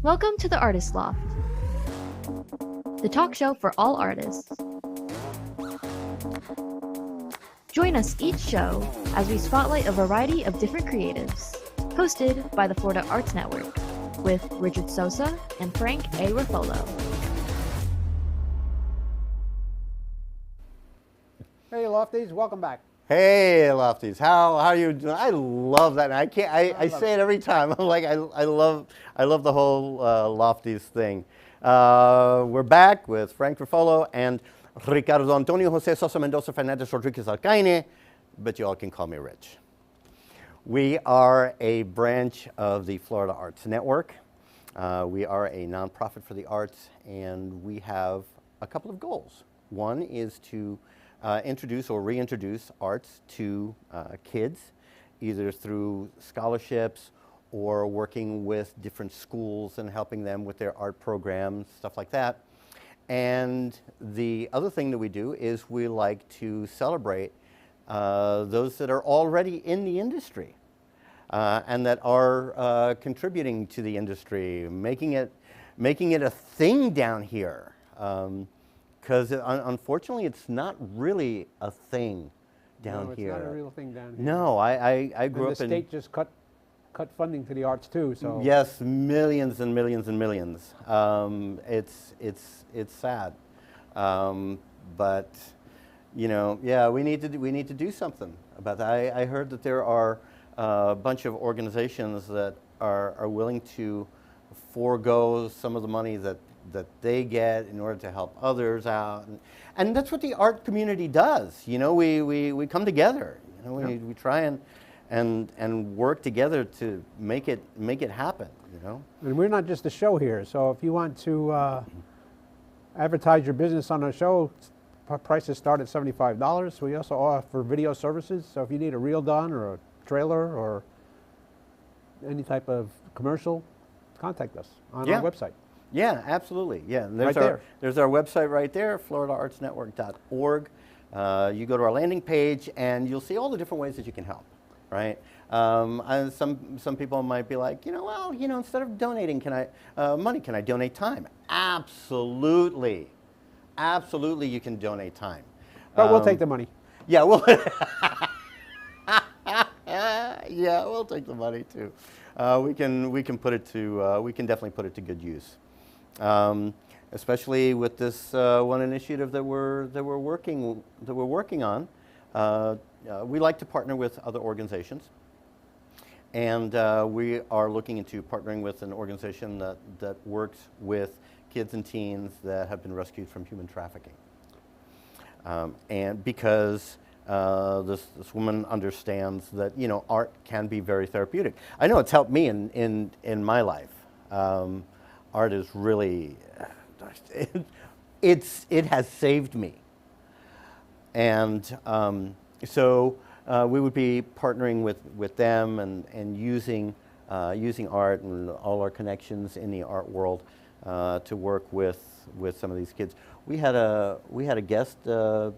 Welcome to the Artist Loft, the talk show for all artists. Join us each show as we spotlight a variety of different creatives, hosted by the Florida Arts Network, with Richard Sosa and Frank A. Ruffolo. Hey Lofties, welcome back. Hey Lofties, how are you doing? I love that. I say it every time. I'm like I love the whole Lofties thing. We're back with Frank Ruffolo and Ricardo Antonio Jose Sosa Mendoza Fernandez Rodriguez Alcaine, but you all can call me Rich. We are a branch of the Florida Arts Network. We are a nonprofit for the arts, and we have a couple of goals. One is to introduce or reintroduce arts to kids, either through scholarships or working with different schools and helping them with their art programs, stuff like that. And the other thing that we do is we like to celebrate those that are already in the industry and that are contributing to the industry, making it a thing down here. Because unfortunately, it's not really a thing down here. No, it's not a real thing down here. No, I grew up in... the state just cut funding to the arts too, so... Yes, millions and millions and millions. It's sad. But, you know, yeah, we need to do something about that. I heard that there are a bunch of organizations that are willing to forego some of the money that they get in order to help others out, and that's what the art community does. You know, we come together. You know, we try and work together to make it happen. You know, And we're not just a show here, so if you want to advertise your business on a show, prices start at $75. We also offer video services, so if you need a reel done or a trailer or any type of commercial, contact us on our website. Yeah, absolutely. Yeah, Right there. There's our website right there, floridaartsnetwork.org. You go to our landing page and you'll see all the different ways that you can help, right? And some people might be like, well, instead of donating money, can I donate time? Absolutely. Absolutely, you can donate time. But we'll take the money. Yeah, yeah, we'll take the money too. We can definitely put it to good use. Especially with this one initiative that we're working on. We like to partner with other organizations, and we are looking into partnering with an organization that works with kids and teens that have been rescued from human trafficking. And because this woman understands that art can be very therapeutic. I know it's helped me in my life. Art is really, it has saved me. And so we would be partnering with them and using art and all our connections in the art world to work with some of these kids. We had a guest about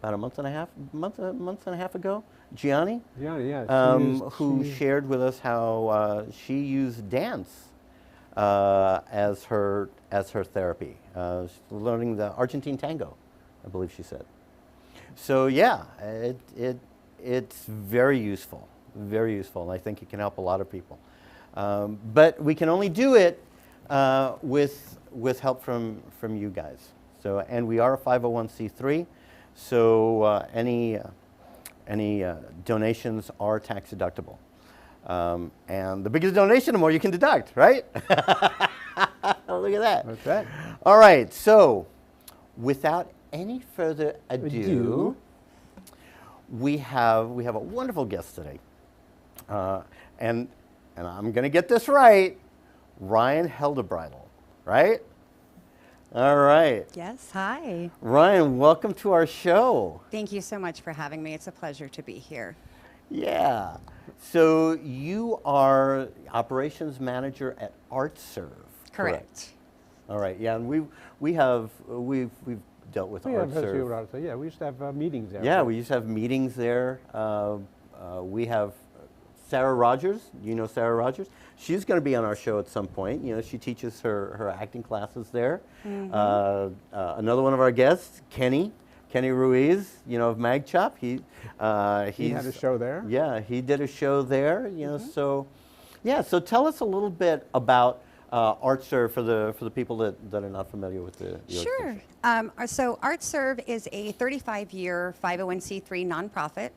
a month and a half ago, Gianni. Gianni, yeah. Who shared with us how she used dance as her therapy, learning the Argentine tango, I believe she said. So yeah, it's very useful, and I think it can help a lot of people. But we can only do it with help from you guys. So, and we are a 501c3, so any donations are tax deductible. And the bigger the donation, the more you can deduct, right? Look at that. That's that. All right, so without any further ado, we have a wonderful guest today. And I'm going to get this right, Rion Heldibridle, right? All right. Yes, hi. Rion, welcome to our show. Thank you so much for having me. It's a pleasure to be here. Yeah. So you are operations manager at ArtServe. Correct. All right. Yeah, and we've dealt with ArtServe. Yeah, we used to have meetings there. Yeah, we used to have meetings there. We have Sarah Rogers. You know Sarah Rogers? She's going to be on our show at some point. You know, she teaches her acting classes there. Another one of our guests, Kenny Ruiz, you know, of MagChop. He had a show there? Yeah, he did a show there. You know, so yeah. So tell us a little bit about ArtServe for the people that are not familiar with the Sure. organization. So ArtServe is a 35-year 501c3 nonprofit.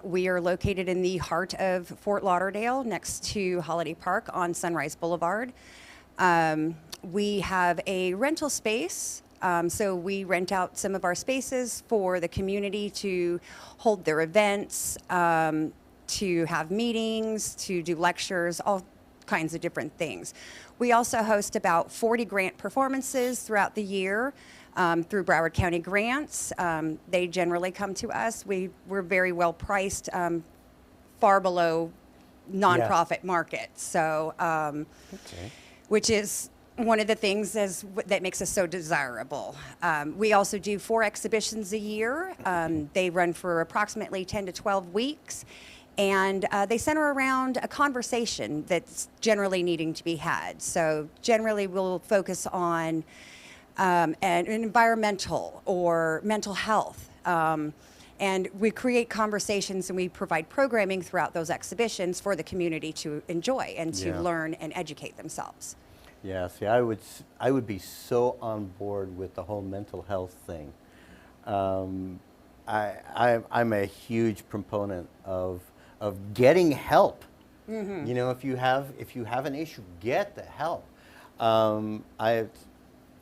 We are located in the heart of Fort Lauderdale, next to Holiday Park on Sunrise Boulevard. We have a rental space, so we rent out some of our spaces for the community to hold their events, to have meetings, to do lectures, all kinds of different things. We also host about 40 grant performances throughout the year. Through Broward County grants. They generally come to us. We're very well priced, far below nonprofit markets. So, which is one of the things that makes us so desirable. We also do 4 exhibitions a year. They run for approximately 10 to 12 weeks. And they center around a conversation that's generally needing to be had. So generally we'll focus on and environmental or mental health. And we create conversations and we provide programming throughout those exhibitions for the community to enjoy and to learn and educate themselves. Yeah, see, I would be so on board with the whole mental health thing. I'm a huge proponent of getting help. You know, if you have an issue, get the help.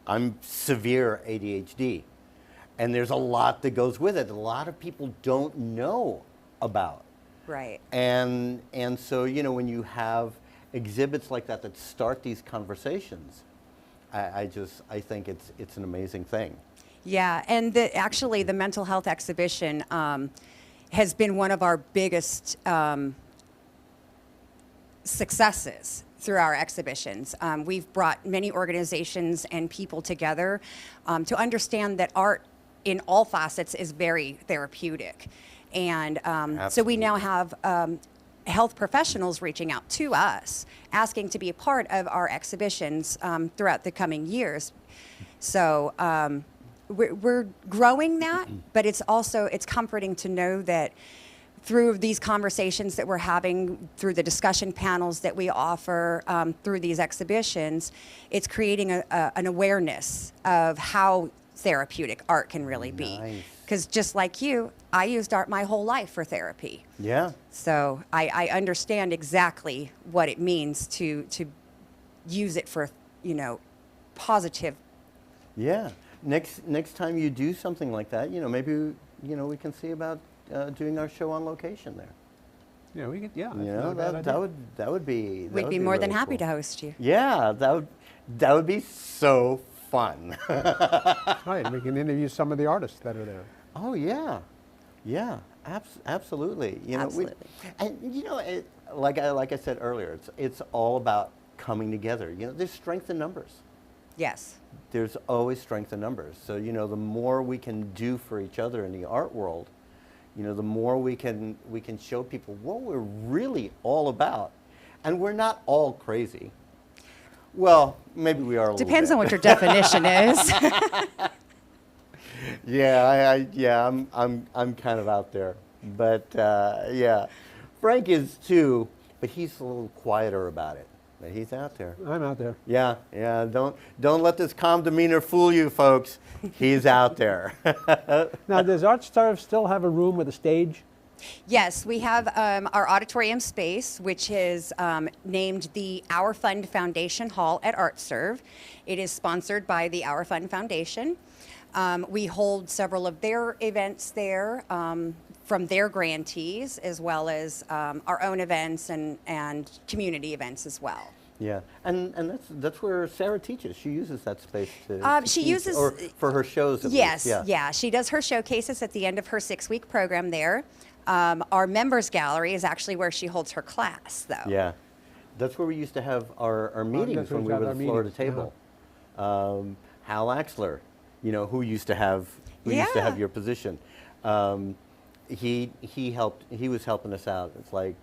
I'm severe ADHD, and there's a lot that goes with it. A lot of people don't know about. Right. And so, you know, when you have exhibits like that that start these conversations, I think it's an amazing thing. Yeah, and actually the mental health exhibition has been one of our biggest successes through our exhibitions. We've brought many organizations and people together to understand that art in all facets is very therapeutic. And so we now have health professionals reaching out to us, asking to be a part of our exhibitions throughout the coming years. So we're growing that, but it's comforting to know that through these conversations that we're having, through the discussion panels that we offer through these exhibitions, it's creating an awareness of how therapeutic art can really be. Because just like you, I used art my whole life for therapy. Yeah. So I understand exactly what it means to use it for, you know, positive. Yeah. Next time you do something like that, you know, maybe, you know, we can see about doing our show on location there. Yeah, we could. Yeah, You know, that would be. We'd be more than really happy cool. to host you. Yeah, that would be so fun. Right, we can interview some of the artists that are there. Oh yeah, yeah, absolutely. You know, Absolutely. and you know, like I said earlier, it's all about coming together. You know, there's strength in numbers. Yes. There's always strength in numbers. So you know, the more we can do for each other in the art world, you know, the more we can show people what we're really all about, and we're not all crazy. Well, maybe we are a little Depends bit. on what your definition is. Yeah, I'm kind of out there, but yeah, Frank is too, but he's a little quieter about it. But he's out there. I'm out there. Yeah. Don't let this calm demeanor fool you, folks. He's out there. Now, does ArtServe still have a room with a stage? Yes, we have our auditorium space, which is named the Our Fund Foundation Hall at ArtServe. It is sponsored by the Our Fund Foundation. We hold several of their events there from their grantees, as well as our own events and community events as well. Yeah, and that's where Sarah teaches. She uses that space to She teach, uses- or for her shows. At Yes, least. yeah. She does her showcases at the end of her 6-week program there. Our members gallery is actually where she holds her class, though. Yeah, that's where we used to have our meetings that's where when we we had were our the Florida meetings, table. Hal Axler, you know, who used to have Yeah. your position. he helped. He was helping us out. It's like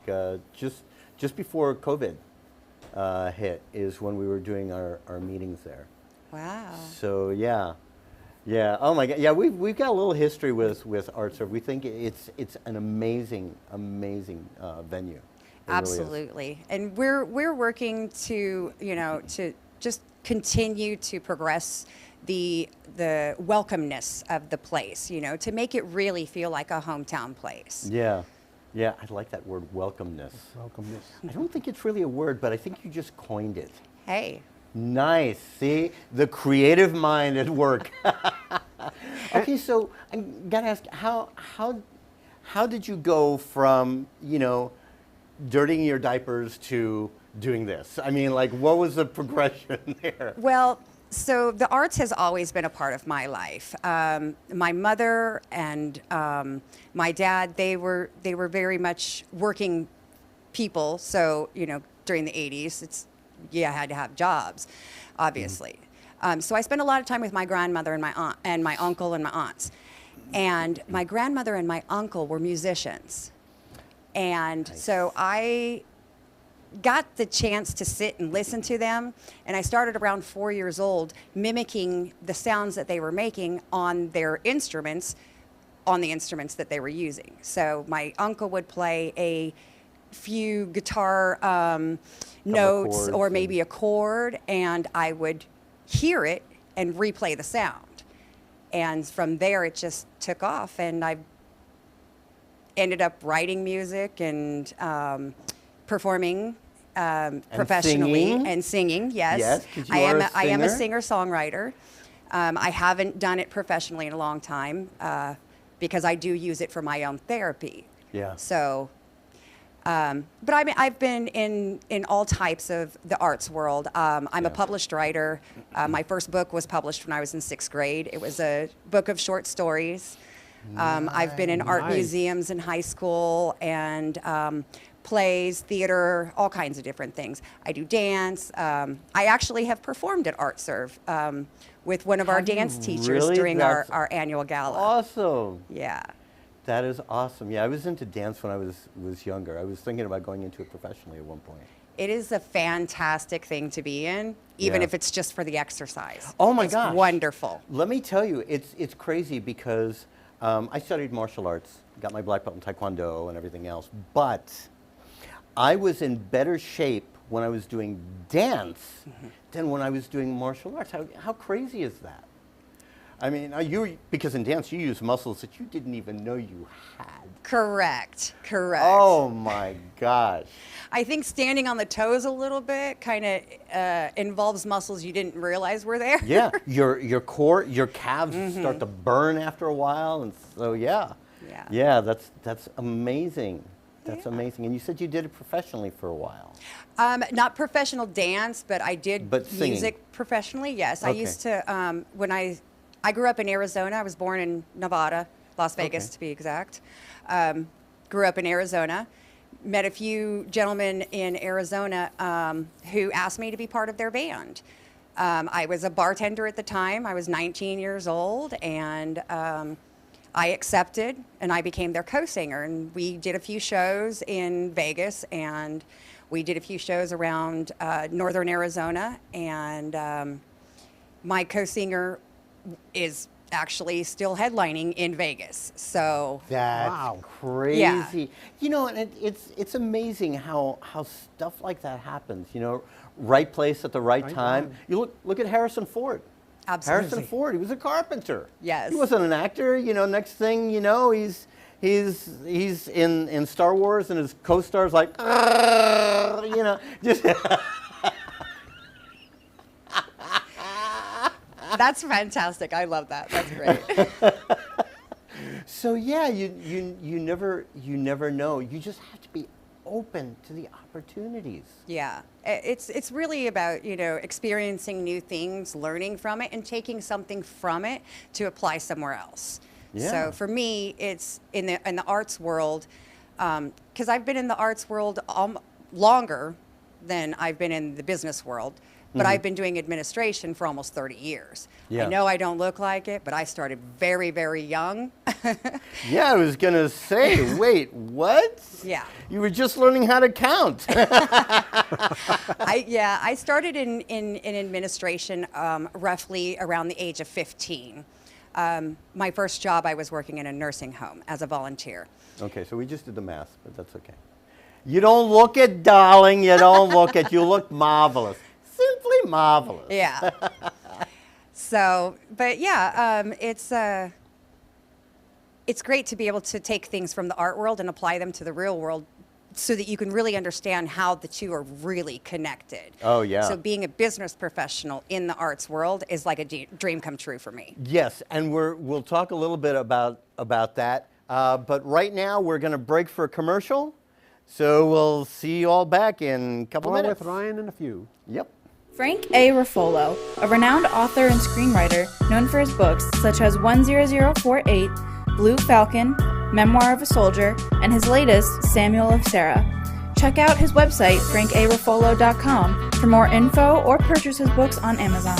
just before COVID hit is when we were doing our meetings there. Wow. So yeah. Yeah. Oh my God. Yeah. We've got a little history with Art Serve. We think it's an amazing venue. It really is. Absolutely. And we're working to, to just continue to progress the welcomeness of the place, to make it really feel like a hometown place. Yeah. Yeah. I like that word, welcomeness. Welcomeness. I don't think it's really a word, but I think you just coined it. Hey. Nice. See, the creative mind at work. Okay, so I gotta ask, how did you go from dirtying your diapers to doing this? I mean, like, what was the progression there? Well, so the arts has always been a part of my life. My mother and my dad, they were very much working people. So during the 80s, I had to have jobs, obviously. So I spent a lot of time with my grandmother and my aunt and my uncle and my aunts. And my grandmother and my uncle were musicians. And Nice. so I got the chance to sit and listen to them. And I started around 4 years old mimicking the sounds that they were making on their instruments, on the instruments that they were using. So my uncle would play a few guitar notes or maybe a chord, and I would hear it and replay the sound. And from there, it just took off, and I ended up writing music and performing professionally and singing. Yes, Yes, 'cause you I are am a singer. singer-songwriter. I haven't done it professionally in a long time because I do use it for my own therapy. Yeah. So. But I've been in all types of the arts world. I'm a published writer. My first book was published when I was in 6th grade. It was a book of short stories. I've been in art Nice. museums in high school and plays, theater, all kinds of different things. I do dance. I actually have performed at Art Serve with one of our Have you dance teachers really? during That's our annual gala. Awesome. Yeah. That is awesome. Yeah, I was into dance when I was younger. I was thinking about going into it professionally at one point. It is a fantastic thing to be in, even Yeah. if it's just for the exercise. Oh my it's gosh. Wonderful. Let me tell you, it's crazy because I studied martial arts, got my black belt in Taekwondo and everything else, but I was in better shape when I was doing dance than when I was doing martial arts. How crazy is that? I mean, because in dance you use muscles that you didn't even know you had. Correct. Oh my gosh. I think standing on the toes a little bit kind of involves muscles you didn't realize were there. Yeah, your core, your calves start to burn after a while, and so yeah. That's amazing. That's amazing. And you said you did it professionally for a while. Not professional dance, but I did But singing. music professionally. Yes, I Okay. used to when I grew up in Arizona. I was born in Nevada, Las Vegas Okay. to be exact. Grew up in Arizona. Met a few gentlemen in Arizona who asked me to be part of their band. I was a bartender at the time. I was 19 years old, and I accepted, and I became their co-singer. And we did a few shows in Vegas, and we did a few shows around northern Arizona. And my co-singer is actually still headlining in Vegas. So That's Wow. crazy. Yeah. You know, and it's amazing how stuff like that happens. You know, right place at the right Right time. time. You look at Harrison Ford. Absolutely. Harrison Ford, he was a carpenter. Yes. He wasn't an actor. You know, next thing you know, he's in Star Wars, and his co-star's like, you know, just. that's fantastic. I love that. That's great. So yeah, you never know. You just have to be open to the opportunities. Yeah, it's really about experiencing new things, learning from it, and taking something from it to apply somewhere else. Yeah. So for me, it's in the arts world, because I've been in the arts world longer than I've been in the business world. but I've been doing administration for almost 30 years. Yeah. I know I don't look like it, but I started very, very young. Yeah, I was going to say, wait, what? Yeah. You were just learning how to count. I started in administration roughly around the age of 15. My first job, I was working in a nursing home as a volunteer. Okay, so we just did the math, but that's okay. You don't look it, darling. You don't look it. You look marvelous. Simply marvelous. Yeah. So, but yeah, it's great to be able to take things from the art world and apply them to the real world so that you can really understand how the two are really connected. Oh, yeah. So being a business professional in the arts world is like a dream come true for me. Yes, and we'll talk a little bit about that. But right now, we're going to break for a commercial. So we'll see you all back in a couple More minutes. with Ryan in a few. Yep. Frank A. Ruffolo, a renowned author and screenwriter known for his books such as 10048, Blue Falcon, Memoir of a Soldier, and his latest, Samuel of Sarah. Check out his website, frankaruffolo.com, for more info or purchase his books on Amazon.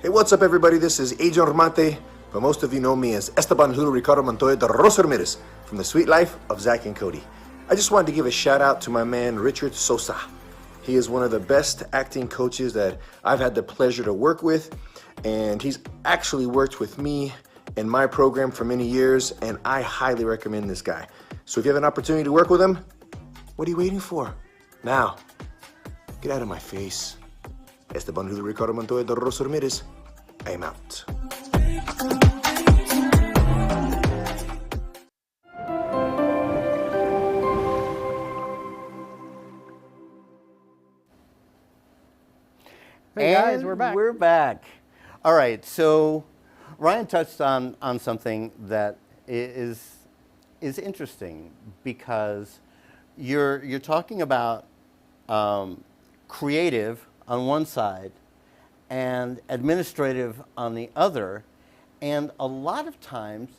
Hey, what's up, everybody? This is Agent Romante, but most of you know me as Esteban Julio Ricardo Montoya de Rosa Ramirez from The Sweet Life of Zach and Cody. I just wanted to give a shout out to my man, Richard Sosa. He is one of the best acting coaches that I've had the pleasure to work with, and he's actually worked with me in my program for many years, and I highly recommend this guy. So if you have an opportunity to work with him, what are you waiting for? Now, get out of my face. Esteban Julio Ricardo Montoya de Rosa Ramirez. I am out. Hey guys, And we're back. We're back. All right, so Ryan touched on something that is interesting because you're talking about creative on one side and administrative on the other, and a lot of times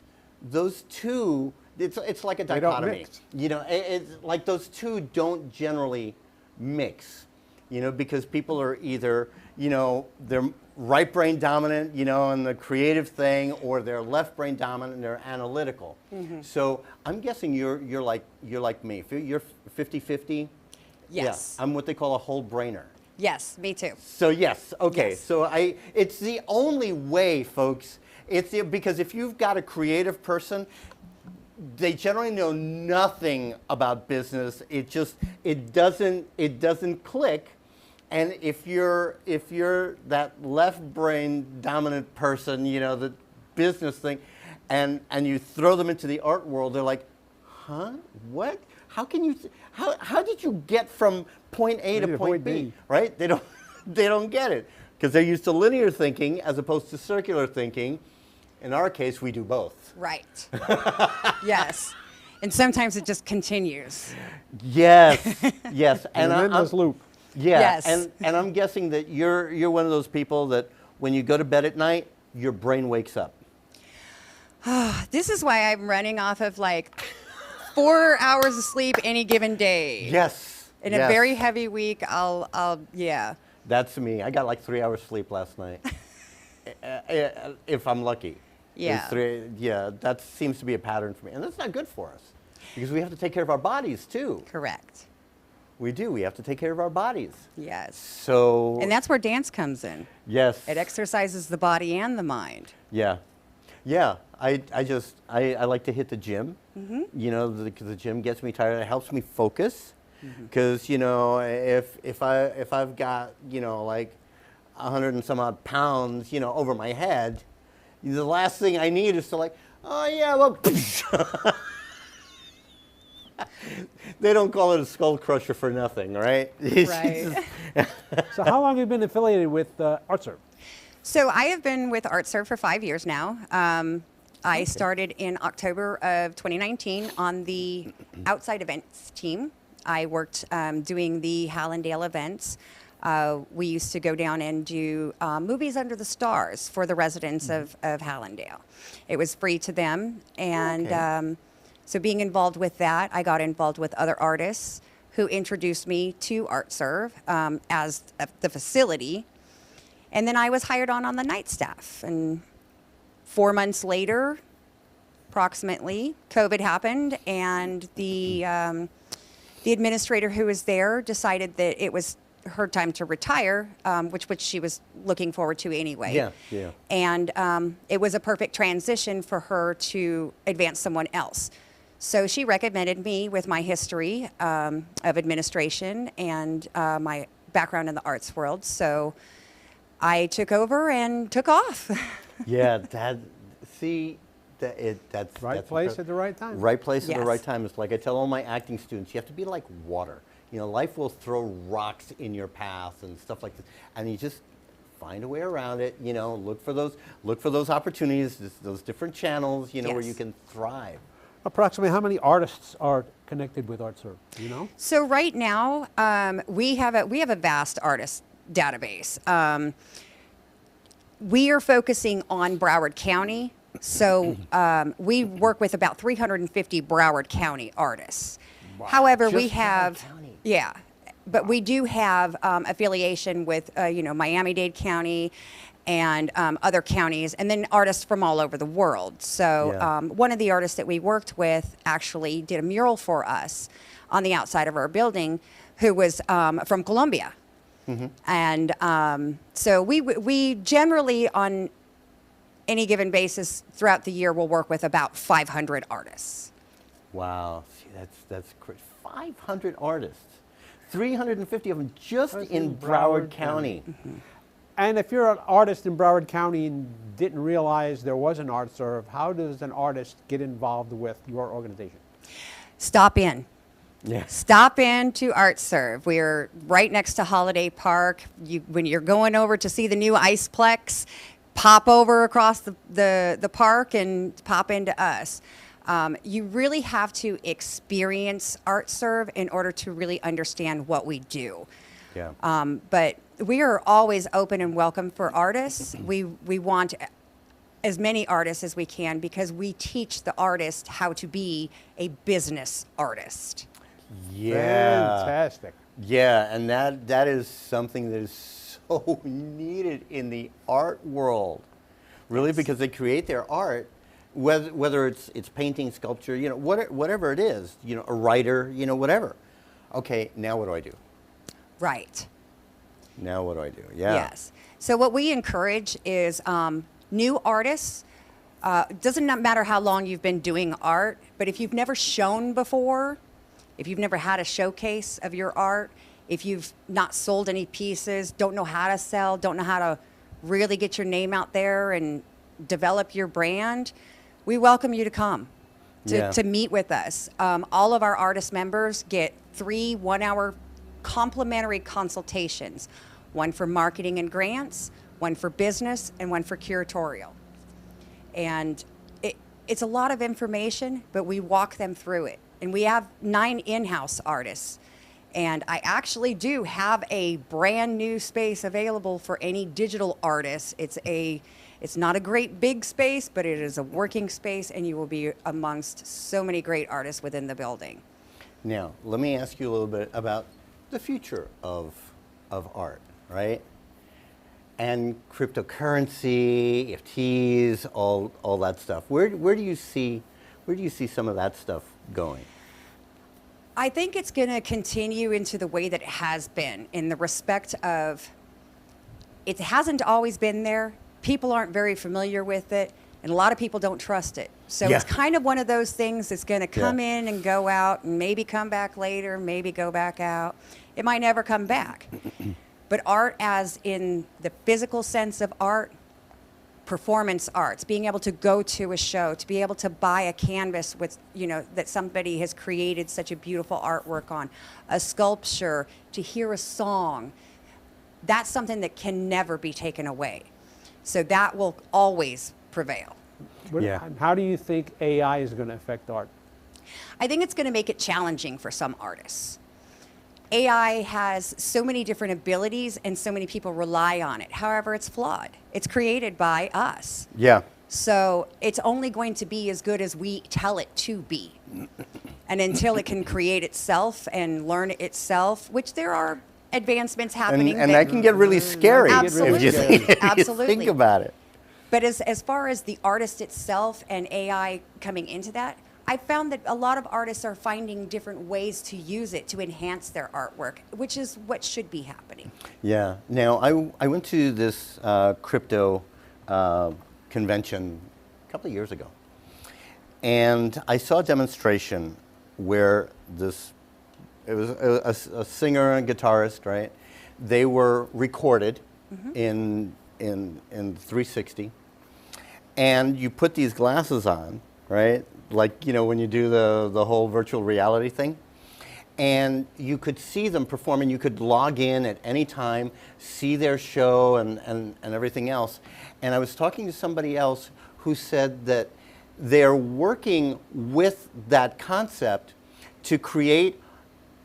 those two, it's like a They don't dichotomy. mix. You know, it's like those two don't generally mix, you know, because people are either, you know, they're right brain dominant, you know, in the creative thing, or they're left brain dominant and they're analytical. So I'm guessing you're like me. You're 50-50? Yes. Yeah, I'm what they call a whole brainer. Yes, me too. So yes, okay. Yes. So it's the only way, folks. Because if you've got a creative person, they generally know nothing about business. It doesn't click. And if you're that left brain dominant person, you know, the business thing, and you throw them into the art world, they're like, huh? What? How can you? How did you get from point A to point B? Right? They don't get it because they're used to linear thinking as opposed to circular thinking. In our case, we do both. Right. Yes. And sometimes it just continues. Yes, yes. And an endless loop. Yeah, Yes. and I'm guessing that you're one of those people that when you go to bed at night, your brain wakes up. This is why I'm running off of like 4 hours of sleep any given day. Yes. In yes. a very heavy week, yeah. That's me. I got like 3 hours sleep last night, if I'm lucky. Yeah. Yeah, that seems to be a pattern for me, and that's not good for us because we have to take care of our bodies too. Correct. We do. We have to take care of our bodies. Yes. So. And that's where dance comes in. Yes. It exercises the body and the mind. Yeah. Yeah. I like to hit the gym. You know, the gym gets me tired. It helps me focus. Because you know, if I've got, you know, like 100 and some odd pounds, you know, over my head, the last thing I need is to like, oh yeah, well. They don't call it a skull crusher for nothing, right? Right. So how long have you been affiliated with ArtServe? So I have been with ArtServe for 5 years now. I started in October of 2019 on the outside events team. I worked doing the Hallandale events. We used to go down and do movies under the stars for the residents of Hallandale. It was free to them. And so being involved with that, I got involved with other artists who introduced me to ArtServe as the facility. And then I was hired on the night staff. And 4 months later, approximately, COVID happened, and the administrator who was there decided that it was her time to retire, which she was looking forward to anyway. Yeah. And it was a perfect transition for her to advance someone else. So she recommended me with my history of administration and my background in the arts world. So I took over and took off. Yeah, that's Right place at the right time. Right place at the Yes. right time. It's like I tell all my acting students, you have to be like water. You know, life will throw rocks in your path and stuff like this, and you just find a way around it. You know, look for those opportunities, those different channels. You know, where Yes. you can thrive. Approximately how many artists are connected with ArtServe? Do you know? So right now, we have a vast artist database. We are focusing on Broward County. So we work with about 350 Broward County artists. However, we Just Broward have, County. but we do have affiliation with, Miami-Dade County and other counties, and then artists from all over the world. So Yeah. one of the artists that we worked with actually did a mural for us on the outside of our building, who was from Colombia. And so we generally, on any given basis throughout the year, will work with about 500 artists. Wow, see, that's great. 500 artists, 350 of them just in Broward County. And if you're an artist in Broward County and didn't realize there was an ArtServe, how does an artist get involved with your organization? Stop in. Yeah. Stop in to ArtServe. We're right next to Holiday Park. When you're going over to see the new Iceplex, pop over across the park and pop into us. You really have to experience ArtServe in order to really understand what we do. Yeah. But we are always open and welcome for artists. We want as many artists as we can because we teach the artist how to be a business artist. Yeah. Fantastic. Yeah, and that is something that is so needed in the art world, really, because they create their art, whether it's painting, sculpture, you know, whatever it is, you know, a writer, you know, whatever. Okay, now what do I do? Right. Now what do I do? Yeah. Yes. So what we encourage is new artists. Doesn't matter how long you've been doing art, but if you've never shown before, if you've never had a showcase of your art, if you've not sold any pieces, don't know how to sell, don't know how to really get your name out there and develop your brand, we welcome you to come to meet with us. All of our artist members get 3 one-hour complimentary consultations, one for marketing and grants, one for business, and one for curatorial. And it's a lot of information, but we walk them through it. And we have 9 in-house artists. And I actually do have a brand new space available for any digital artist. It's not a great big space, but it is a working space, and you will be amongst so many great artists within the building. Now, let me ask you a little bit about the future of art, right? And cryptocurrency, EFTs, all that stuff. Where do you see some of that stuff going? I think it's going to continue into the way that it has been, in the respect of it hasn't always been there. People aren't very familiar with it, and a lot of people don't trust it. So Yeah. it's kind of one of those things that's going to come in and go out, and maybe come back later, maybe go back out. It might never come back. But art, as in the physical sense of art, performance arts, being able to go to a show, to be able to buy a canvas with, that somebody has created such a beautiful artwork on, a sculpture, to hear a song, that's something that can never be taken away. So that will always prevail. Yeah. How do you think AI is going to affect art? I think it's going to make it challenging for some artists. AI has so many different abilities and so many people rely on it. However, it's flawed. It's created by us. Yeah. So it's only going to be as good as we tell it to be. And until it can create itself and learn itself, which there are advancements happening. And that can get really scary Absolutely. if you think, Absolutely. if you think about it. But as far as the artist itself and AI coming into that, I found that a lot of artists are finding different ways to use it to enhance their artwork, which is what should be happening. Yeah. Now, I went to this crypto convention a couple of years ago, and I saw a demonstration where it was a singer and guitarist, right? They were recorded in 360, and you put these glasses on, right? Like, you know, when you do the whole virtual reality thing, and you could see them perform, and you could log in at any time, see their show and everything else. And I was talking to somebody else who said that they're working with that concept to create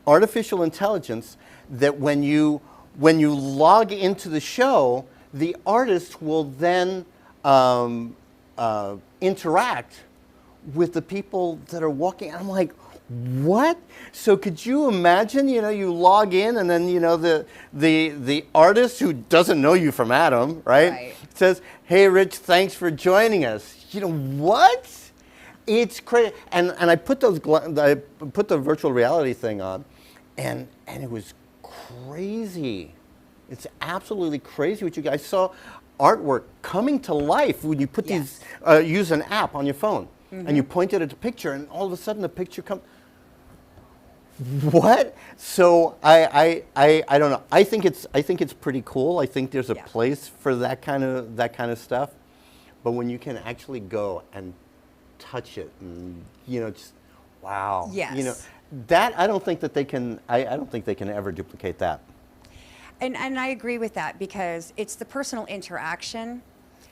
artificial intelligence that when you log into the show, the artist will then interact with the people that are walking. I'm like, what? So could you imagine, you know, you log in and then, you know, the artist who doesn't know you from Adam, right? Says, hey, Rich, thanks for joining us. You know, what? It's crazy. And I put I put the virtual reality thing on, and it was crazy. It's absolutely crazy what you guys saw. Artwork coming to life when you put these, use an app on your phone. And you point it at a picture, and all of a sudden the picture comes. What? So I don't know. I think it's pretty cool. I think there's a place for that kind of stuff. But when you can actually go and touch it, and you know, just wow. Yes. You know, that I don't think that they can. I don't think they can ever duplicate that. And I agree with that, because it's the personal interaction.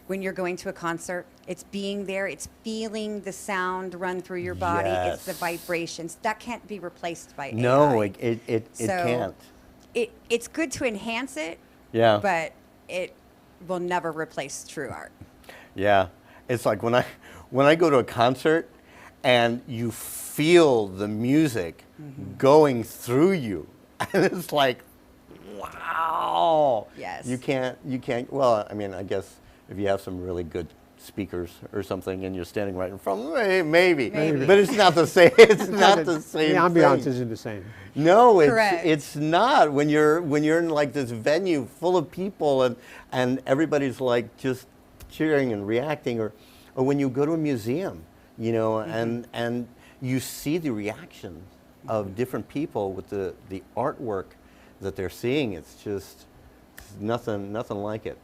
When you're going to a concert, it's being there, it's feeling the sound run through your body, it's the vibrations. That can't be replaced by AI. No, it can't. It's good to enhance it, but it will never replace true art. Yeah, it's like when I go to a concert and you feel the music going through you, and it's like, wow. Yes. You can't, well, I mean, I guess if you have some really good speakers or something and you're standing right in front, maybe. But it's not the same. It's not the same. The ambiance thing. isn't the same. No, Correct. it's not. When you're in like this venue full of people and everybody's like just cheering and reacting, or when you go to a museum, you know, and you see the reaction of different people with the artwork that they're seeing. It's just nothing like it.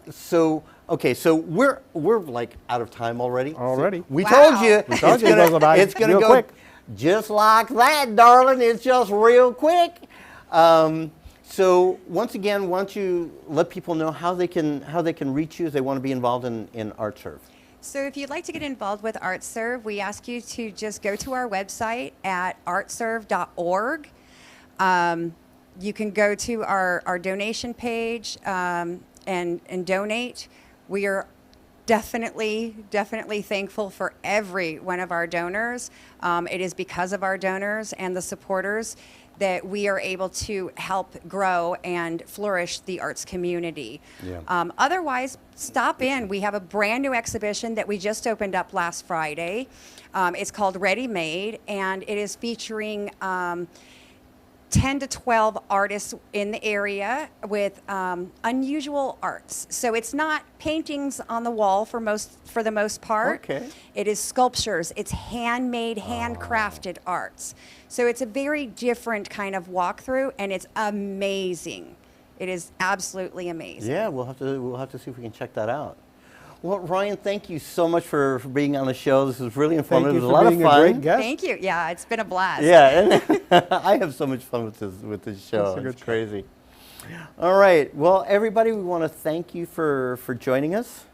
So okay, so we're like out of time already. Already. We told you We told you it goes by it's gonna real go quick. just like that, darling. It's just real quick. So once again, why don't you let people know how they can reach you if they want to be involved in ArtServe? So if you'd like to get involved with ArtServe, we ask you to just go to our website at artserve.org. You can go to our donation page and donate. We are definitely thankful for every one of our donors. It is because of our donors and the supporters that we are able to help grow and flourish the arts community. Yeah. Otherwise, stop in. We have a brand new exhibition that we just opened up last Friday. It's called Ready Made, and it is featuring 10 to 12 artists in the area with unusual arts. So it's not paintings on the wall for the most part. Okay. It is sculptures. It's handmade, handcrafted arts. So it's a very different kind of walkthrough, and it's amazing. It is absolutely amazing. Yeah, we'll have to see if we can check that out. Well, Rion, thank you so much for being on the show. This was really informative. Thank you It was a for lot being of a fun. great guest. Thank you. Yeah, it's been a blast. Yeah, and I have so much fun with this show. It's a good It's show. crazy. All right. Well, everybody, we want to thank you for joining us.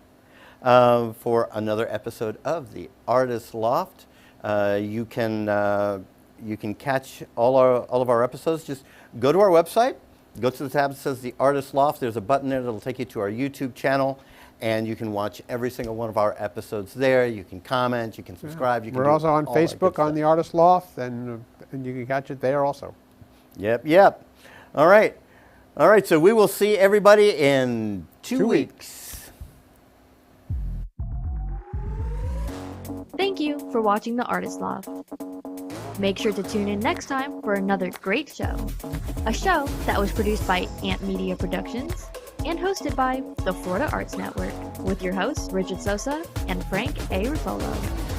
for another episode of the Artist Loft. You can catch all of our episodes. Just go to our website, go to the tab that says the Artist Loft. There's a button there that'll take you to our YouTube channel, and you can watch every single one of our episodes there. You can comment, you can subscribe. You can We're do also on all that good Facebook on stuff. the Artist Loft, and you can catch it there also. Yep. All right. So we will see everybody in 2 weeks. Thank you for watching the Artist Loft. Make sure to tune in next time for another great show. A show that was produced by Ant Media Productions and hosted by the Florida Arts Network with your hosts Richard Sosa and Frank A. Ruffolo.